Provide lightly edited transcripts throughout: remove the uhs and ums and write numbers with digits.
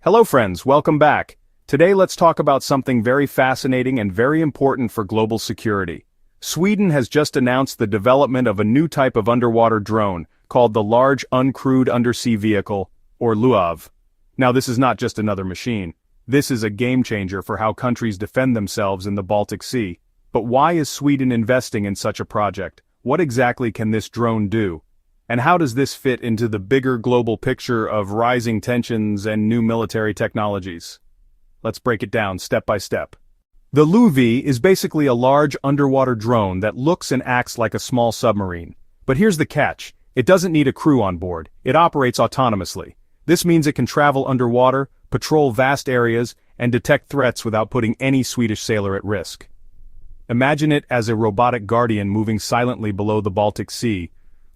Hello friends, welcome back. Today let's talk about something very fascinating and very important for global security. Sweden has just announced the development of a new type of underwater drone called the Large Uncrewed Undersea Vehicle, or LUUV. Now this is not just another machine. This is a game changer for how countries defend themselves in the Baltic Sea. But why is Sweden investing in such a project? What exactly can this drone do? And how does this fit into the bigger global picture of rising tensions and new military technologies? Let's break it down step by step. The LUUV is basically a large underwater drone that looks and acts like a small submarine. But here's the catch. It doesn't need a crew on board. It operates autonomously. This means it can travel underwater, patrol vast areas, and detect threats without putting any Swedish sailor at risk. Imagine it as a robotic guardian moving silently below the Baltic Sea,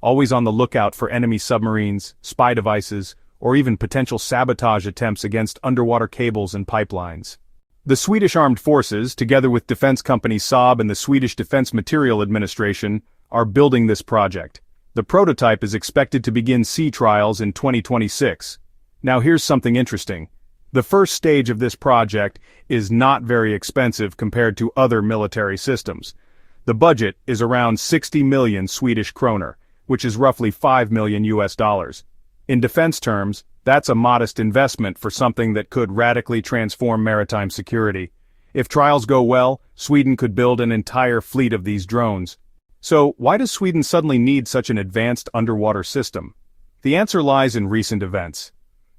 always on the lookout for enemy submarines, spy devices, or even potential sabotage attempts against underwater cables and pipelines. The Swedish Armed Forces, together with defense company Saab and the Swedish Defense Materiel Administration, are building this project. The prototype is expected to begin sea trials in 2026. Now here's something interesting. The first stage of this project is not very expensive compared to other military systems. The budget is around 60 million Swedish kroner, which is roughly $5 million US. In defense terms, that's a modest investment for something that could radically transform maritime security. If trials go well, Sweden could build an entire fleet of these drones. So, why does Sweden suddenly need such an advanced underwater system? The answer lies in recent events.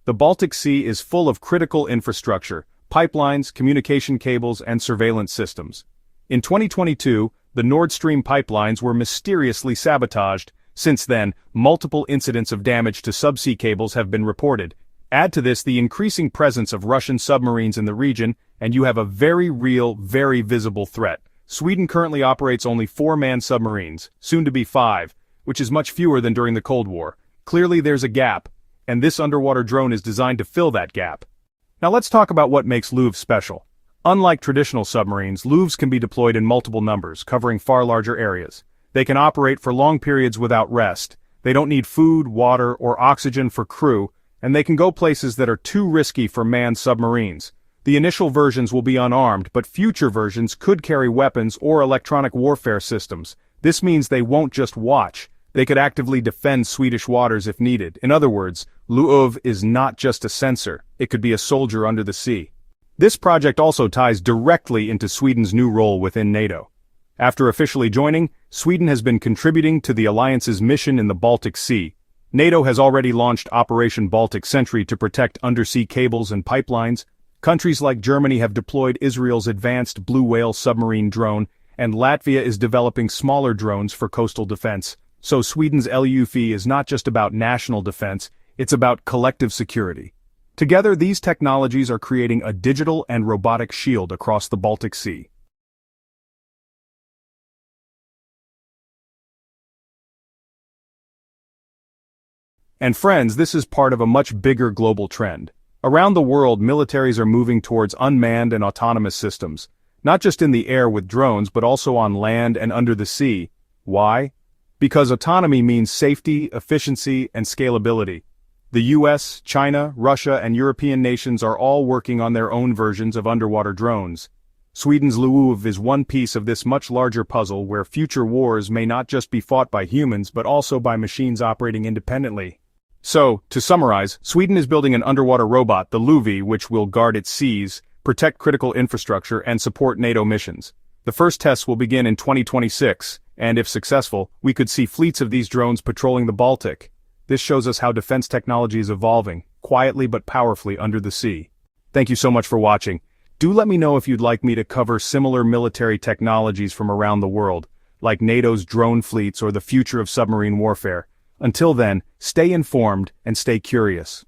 The Baltic Sea is full of critical infrastructure, pipelines, communication cables, and surveillance systems. In 2022, the Nord Stream pipelines were mysteriously sabotaged. Since then, multiple incidents of damage to subsea cables have been reported. Add to this the increasing presence of Russian submarines in the region, and you have a very real, very visible threat. Sweden currently operates only 4 manned submarines, soon to be 5, which is much fewer than during the Cold War. Clearly there's a gap, and this underwater drone is designed to fill that gap. Now let's talk about what makes LUUV special. Unlike traditional submarines, LUUVs can be deployed in multiple numbers, covering far larger areas. They can operate for long periods without rest. They don't need food, water, or oxygen for crew, and they can go places that are too risky for manned submarines. The initial versions will be unarmed, but future versions could carry weapons or electronic warfare systems. This means they won't just watch. They could actively defend Swedish waters if needed. In other words, LUUV is not just a sensor. It could be a soldier under the sea. This project also ties directly into Sweden's new role within NATO. After officially joining, Sweden has been contributing to the alliance's mission in the Baltic Sea. NATO has already launched Operation Baltic Sentry to protect undersea cables and pipelines. Countries like Germany have deployed Israel's advanced Blue Whale submarine drone, and Latvia is developing smaller drones for coastal defense. So Sweden's LUUV is not just about national defense, it's about collective security. Together, these technologies are creating a digital and robotic shield across the Baltic Sea. And friends, this is part of a much bigger global trend. Around the world, militaries are moving towards unmanned and autonomous systems, not just in the air with drones but also on land and under the sea. Why? Because autonomy means safety, efficiency, and scalability. The US, China, Russia, and European nations are all working on their own versions of underwater drones. Sweden's LUUV is one piece of this much larger puzzle where future wars may not just be fought by humans but also by machines operating independently. So, to summarize, Sweden is building an underwater robot, the LUUV, which will guard its seas, protect critical infrastructure, and support NATO missions. The first tests will begin in 2026, and if successful, we could see fleets of these drones patrolling the Baltic. This shows us how defense technology is evolving, quietly but powerfully under the sea. Thank you so much for watching. Do let me know if you'd like me to cover similar military technologies from around the world, like NATO's drone fleets or the future of submarine warfare. Until then, stay informed and stay curious.